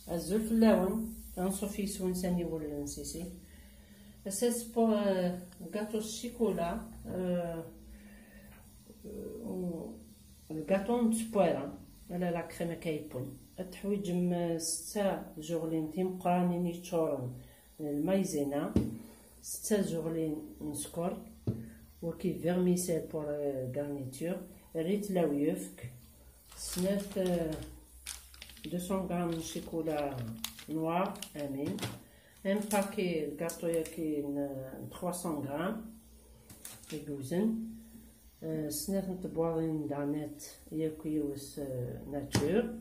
الزول في اللون غنصوفي يسون ثاني ولا نسيتي اساس بو الكاطو الشيكولا الكاطو نتبويرا على لا كريمه كايبون التحويج ستة جوغلين تيمقرانين يتشورن المايزينا 6 جوغلين نسكر وكي فيرميسيل بور غارنيتور ريت لاويفك سنات 200 غرام شيكولا نوار امين ان باكي الكاطو ياكي 300 غرام يجوزن سنات نتبوالين دانات ياكيوس ناتور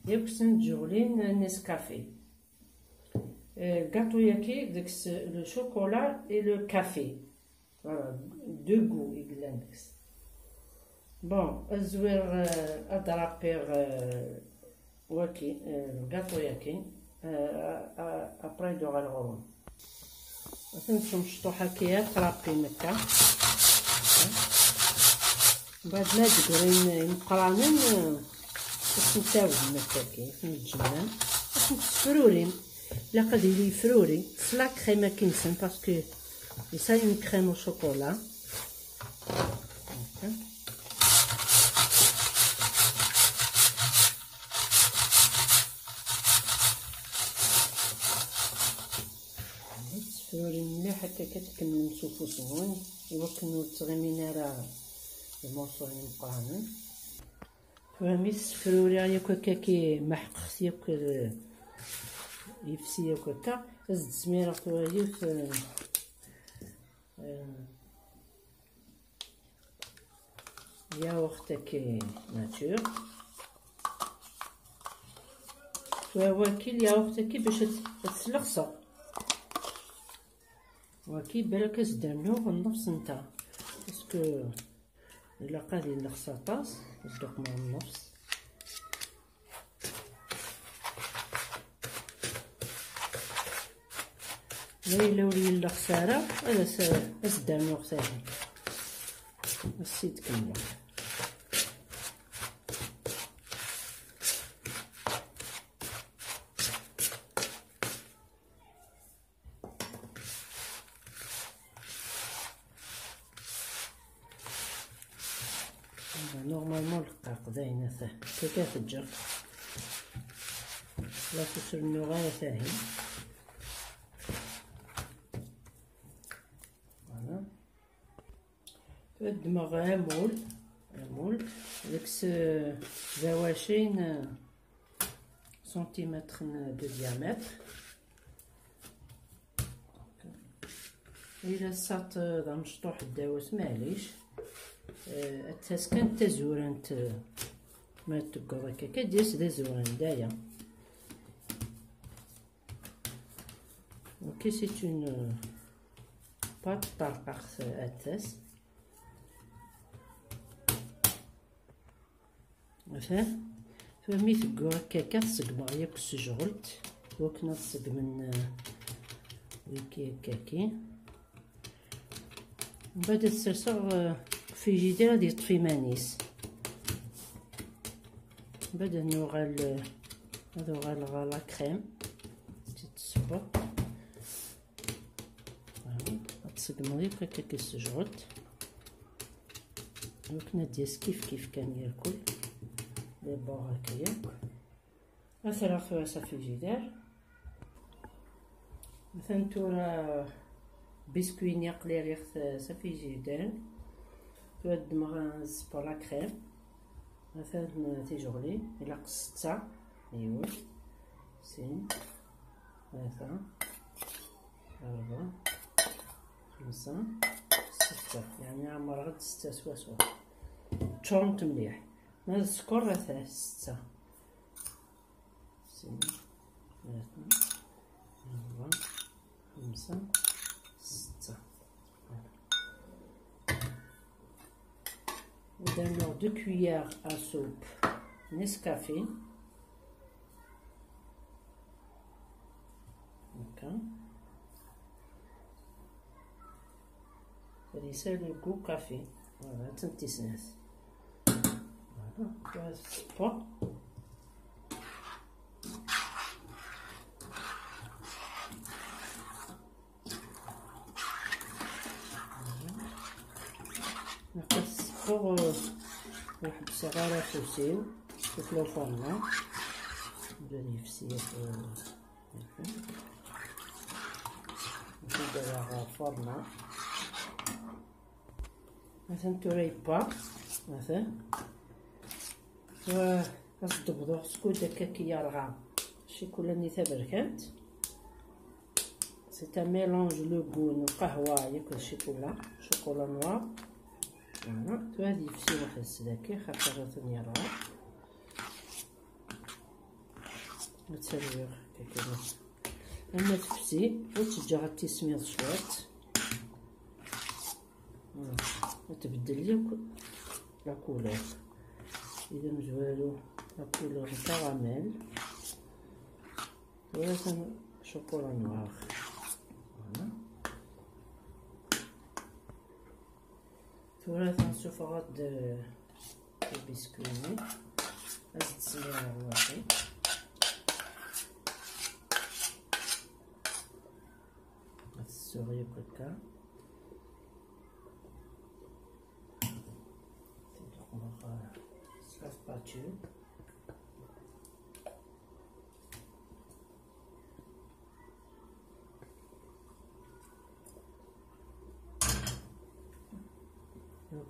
ياكسن جوغلين نسكافي gâteau yaki le chocolat et le café voilà deux goûts iglandex bon azwer adrapir waki gâteau yaki après de galron نسم شطوحه كيا ترابي مكه بعد ما تقرين مقرانين نساوي مكه كيف الجبنان باش نفرورين لا قد يلي فروري سلا كريمه كينسن باسكو يسا اون كريم او شوكولا تفروري مليح هكا كتكمل نشوفو زوين يمكنو تغمينا راه الموصولين مقرانين فهمي تفروري ياك هكا كي محقق ياك يفسي هكا زد سميره طوالي في ياغورت كي ناتور وكي الياغورت كي باش تسلقصو وكي بالك زدانو بالنفس نتا باسكو الا قادي اللخصاطاس يصدق مع النفس ليلى ولي خساره هذا اسدانو خساره السيد كامله نورمالمون القاق داينه كيكا تجر لا تسرنو غايه ثاهي الدماغ عمول داكس 20 سنتيمتر دو ديامتر الى صات دا مشطوح الدواس معليش التسكن تزورنت ما تقضى هكا ديس دا زوران دايا اوكي سيت اون بات طرقاق اتاس فهمي تقول هكاكا تسقما ياك السجغلت وكنا تسقمن ويكي هكاكي من بعد تسرسغ في جدار غادي يطفي مانيس من بعد نوغال هادو غالغا لا كريم تتصبر تسقما ياك هكاكا السجغلت وكنا دياس كيف كان ياكل دابا هكايا مثلا خواسا في الجدار مثلا تورا بسكويني قليل يخت صافي جدار تود دمغ سبور لا كريم مثلا تيجغلي الى قصتا ايوا سين 3 4 5 6 يعني عمر غد 6 سواسوا تشورنت مليح هذا السكر راه 6 2 3 4 5 6 ودرنا 2 كويار à soupe Nescafé هكا هذه le goût café فوالا تنتسناس فوالا الصبا فوق واحد الصغار فوسيو شوفلو فرنا بدا يفسي نزيدها فرنا مثلا توريبا مثلا كتصدبضو خصكو دكاكية رغا ماشي كلني تبركات. سي ان ميلونج لو غون قهوة ياك الشوكولا شوكولا نوار. فوالا تو هادي يفسي واحد السداكي خاطر ثاني راه نتسريو هكاكا اما تفسي وتجي غتسميض شويت وتبدل لي لا كولور. اذا نجوالو لا كولور كراميل ولا شوكولا نوار. فوالا فوالا تنشوف غاد البسكويت هاد تسميها واحد هاد السوري هكا la spatule.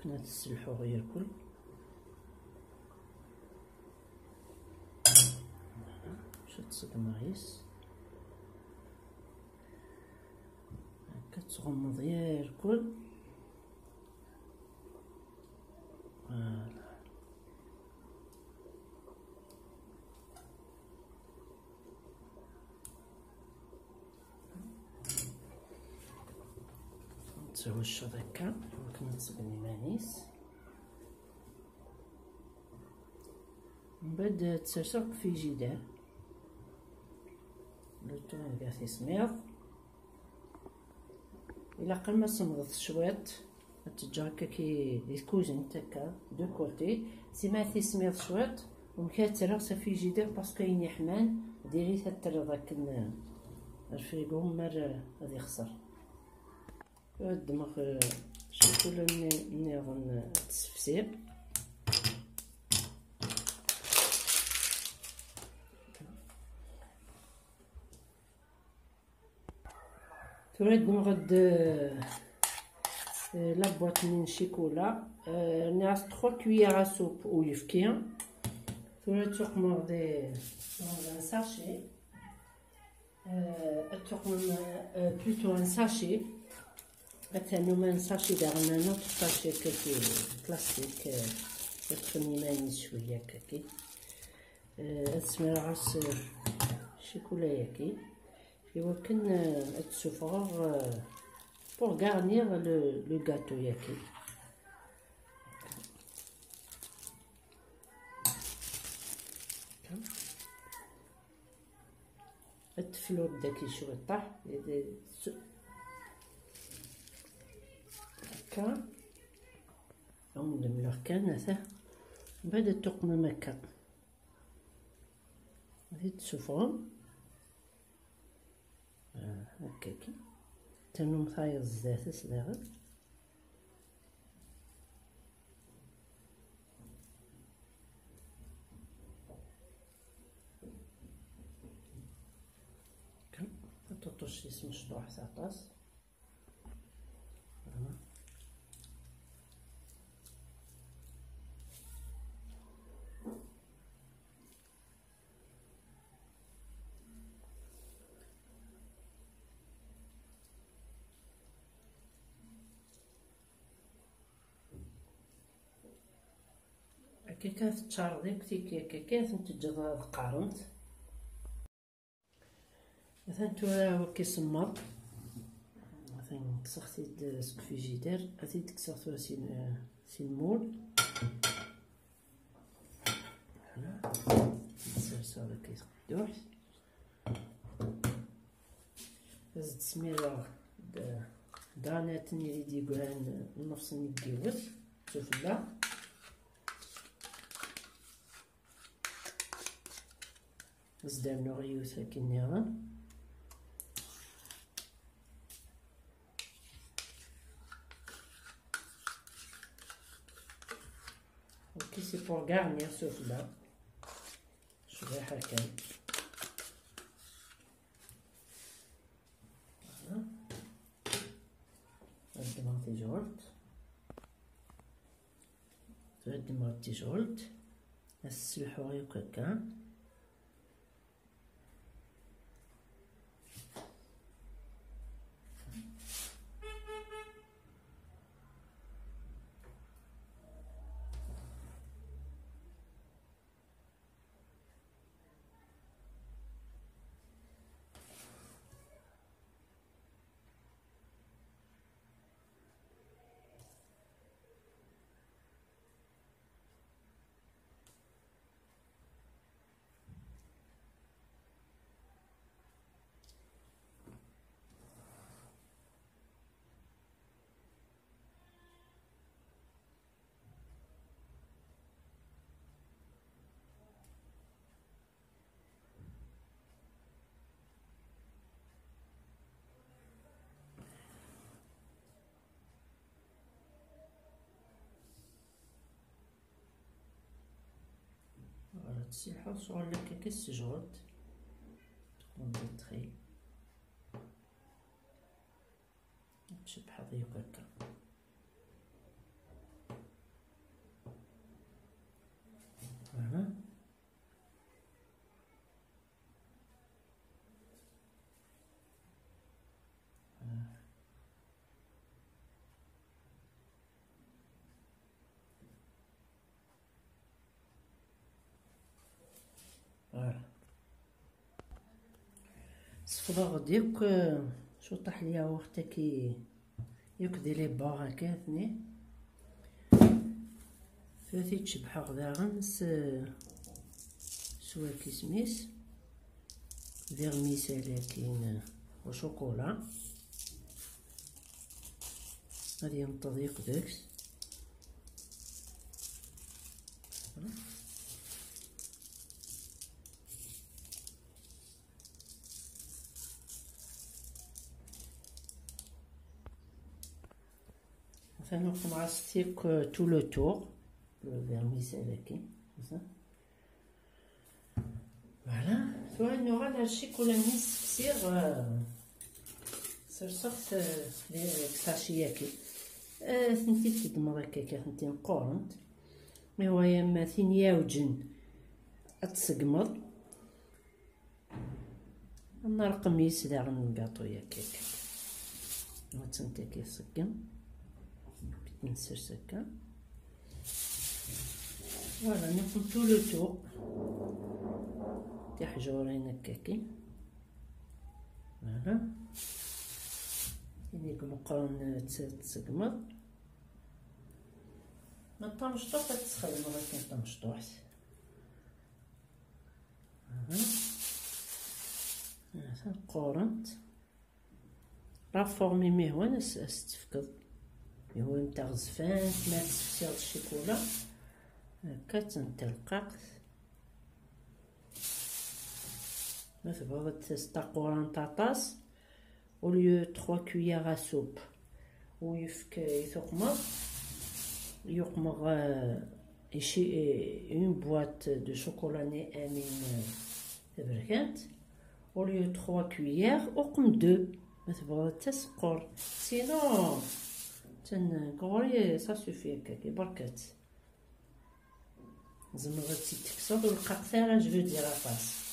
كنا تسلحو غير كل شد صدمايس هكا تغمض غير كل. فوالا نتسوى الشبكة كنتسبني مانيس من بعد تسرسق في جدار لو طون كاع تسميض الا قل ما صمغت شويت تجي هكا كي الكوزين هكا دو كوتي سيما تسميض شويت ومكاتره في جدار باسكو كاين حمان ديري تتر داك الفريغو مر غادي يخسر. الدماغ الشوكولا ملي غنتسفسي توريد نغد لا بواط من شيكولا ناس 3 كويير سوب او يفكيا توريد تقمر دي ان ساشي تقمر بلوتو ان ساشي مثلا ما نساشي دارنا نوت ساشي كي بلاستيك تخني ماني شويه كاكي اسمها راس شيكولا ياكي يمكن تسوفغ بور غارنير لو غاتو ياكي. التفلور داكي شويه طاح هكا او ندملوه كنثه من بعد تقمم هكا غادي تشوفهم هكاكي تنو مصاير الزيت صداغ هكا تطوش اسم مشطوح ساطاس كي كانت تشاردي كي كانت تجد قارنت مثلا تورا كيسمر مثلا كسختي سكفيجيدير غادي تكسرتو سي المول هنا نسرسو هذا كيدوح زد سميرة دانات نيري ديكوان نفس نديوت شوف لا زدان نغيوث هاكي النيران pour garnir souffla شويه هكا. نقدمها تيجولت تقدمها تيجولت نسلحو غير هكا. تسيحو شغل هكا كالسجود تكون بطري تشبح هذيك هكا. فوالا صفدا ديك شو طاح ليا وقتها كي يكدي لي با هكا ثني فاتي تشبح غدا شويه كيسميس فيرميسيل كاين وشوكولا غادي ينطض يكداكس. Enfin, on commence avec tout le tour, le vermicelle ici, comme ça. Voilà. Soit on aura la chocolat sur sorte les sachets ici. ثنتي تقدم هكاك ثنتي نقورنت مي هو يما ثاني وجن تسقمض النهار القميص داغن نقاطو ياكاك وتنتا كيسقم نسرس هكا. فوالا ناخد تو لو تو تاع حجورين هكاكي. فوالا يعني مقرن تسقمض ما طمشطوح تسخدم ولكن طمشطوح. فوالا قورنت رافورمي مهوان استفقد هو نتاع غزفان ما تسفسيغ الشيكولا هكا تنتلقاق ما تبغى تستقوران طاطاس au lieu 3 cuillères à soupe ويفك يثقمر يقمر une boîte de chocolat امين تبركات au lieu 3 cuillères وقم 2 ما تبغى تسقر سينو تنقوري سا سوفي هكاكي بركات زعما غادي تكسر والقاقثه جو دير افاس.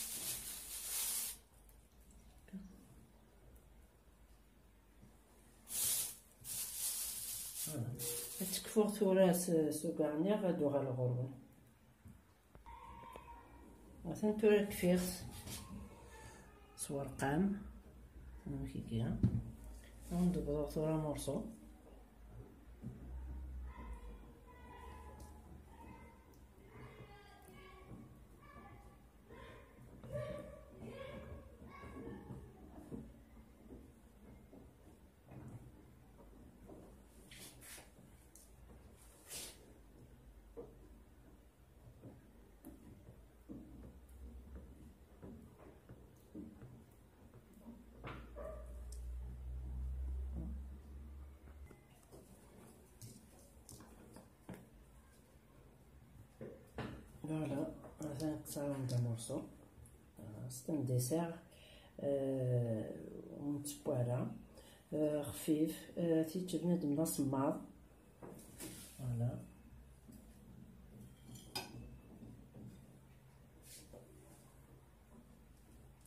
تكفور ثورا سو كارنير غادو غا الغربه مثلا ثورا كفيرت صور قام كي كيها ندبرو ثورا مرصو salade de morceau. C'est un dessert متبوارة خفيف تيجي بنادم لا صماض. فوالا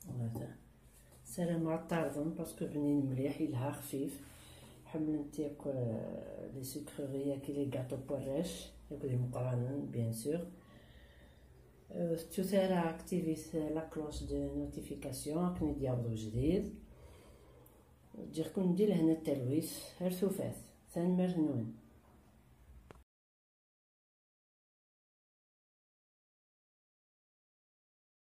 هذا سلام مع الطاردون باسكو بنين مليح يلها خفيف. حملت ياكل لي سكري ياكل لي غاتو بوراش ياكل لي مقرانن بيان سور. تثار اكتيفيت لا كلوش دو نوتيفيكاسيون راك نديرو جديد. تجي كون ندير هنا التلويث هرثوفات ثان مرنون.